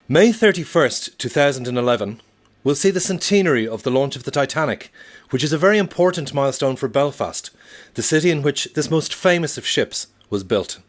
May 31st, 2011 will see the centenary of the launch of the Titanic, which is a very important milestone for Belfast, the city in which this most famous of ships was built.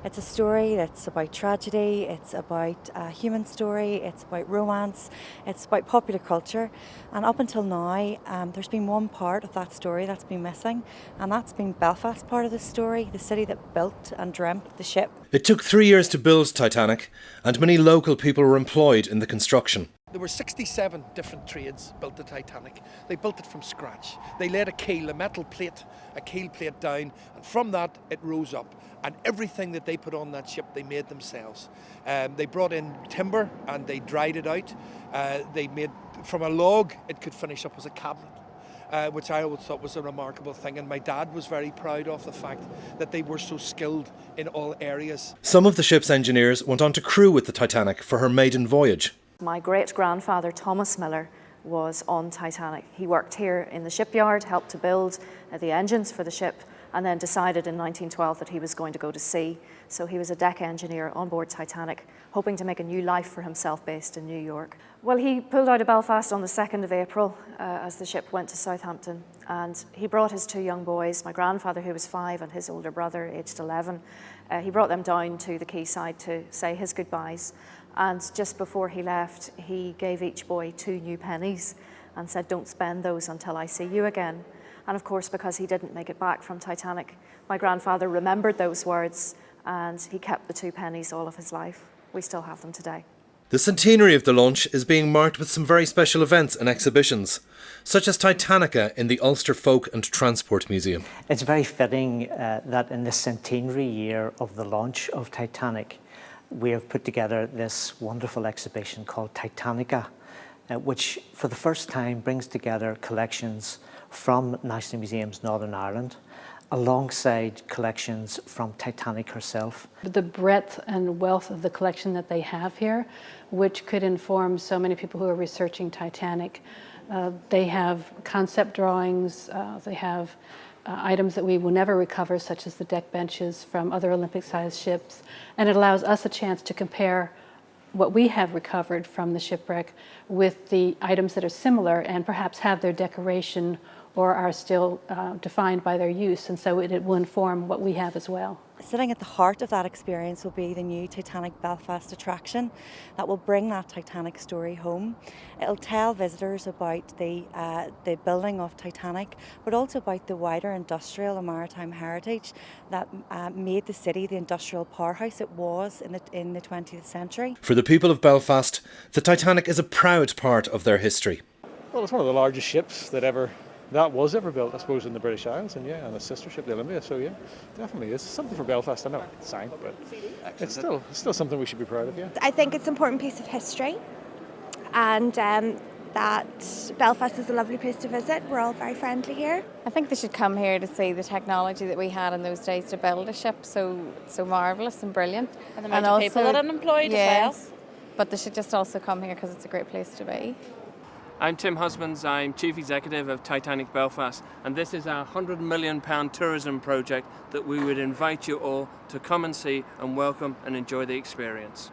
It's a story that's about tragedy, it's about a human story, it's about romance, it's about popular culture. And up until now, there's been one part of that story that's been missing, and that's been Belfast's part of the story, the city that built and dreamt the ship. It took 3 years to build Titanic, and many local people were employed in the construction. There were 67 different trades built the Titanic. They built it from scratch. They laid a keel plate down, and from that it rose up. And everything that they put on that ship, they made themselves. They brought in timber and they dried it out. They made, from a log, it could finish up as a cabinet, which I always thought was a remarkable thing. And my dad was very proud of the fact that they were so skilled in all areas. Some of the ship's engineers went on to crew with the Titanic for her maiden voyage. My great-grandfather, Thomas Miller, was on Titanic. He worked here in the shipyard, helped to build the engines for the ship, and then decided in 1912 that he was going to go to sea. So he was a deck engineer on board Titanic, hoping to make a new life for himself based in New York. Well, he pulled out of Belfast on the 2nd of April as the ship went to Southampton, and he brought his 2 young boys, my grandfather who was 5 and his older brother aged 11. He brought them down to the quayside to say his goodbyes. And just before he left, he gave each boy 2 new pennies and said, "Don't spend those until I see you again." And of course, because he didn't make it back from Titanic, my grandfather remembered those words and he kept the 2 pennies all of his life. We still have them today. The centenary of the launch is being marked with some very special events and exhibitions, such as Titanica in the Ulster Folk and Transport Museum. It's very fitting that in the centenary year of the launch of Titanic, we have put together this wonderful exhibition called Titanica, which for the first time brings together collections from National Museums Northern Ireland, alongside collections from Titanic herself. The breadth and wealth of the collection that they have here, which could inform so many people who are researching Titanic. They have concept drawings, they have items that we will never recover, such as the deck benches from other Olympic-sized ships, and it allows us a chance to compare what we have recovered from the shipwreck with the items that are similar and perhaps have their decoration or are still defined by their use, and so it will inform what we have as well. Sitting at the heart of that experience will be the new Titanic Belfast attraction that will bring that Titanic story home. It'll tell visitors about the building of Titanic, but also about the wider industrial and maritime heritage that made the city the industrial powerhouse it was in the 20th century. For the people of Belfast, the Titanic is a proud part of their history. Well, it's one of the largest ships that was ever built, I suppose, in the British Isles, and a sister ship, the Olympia. So yeah, definitely is something for Belfast. I know it's sank, but it's still something we should be proud of. Yeah, I think it's an important piece of history, and that Belfast is a lovely place to visit. We're all very friendly here. I think they should come here to see the technology that we had in those days to build a ship so marvellous and brilliant. And the amount of people that are employed as well. But they should just also come here because it's a great place to be. I'm Tim Husbands, I'm Chief Executive of Titanic Belfast, and this is our £100 million tourism project that we would invite you all to come and see and welcome and enjoy the experience.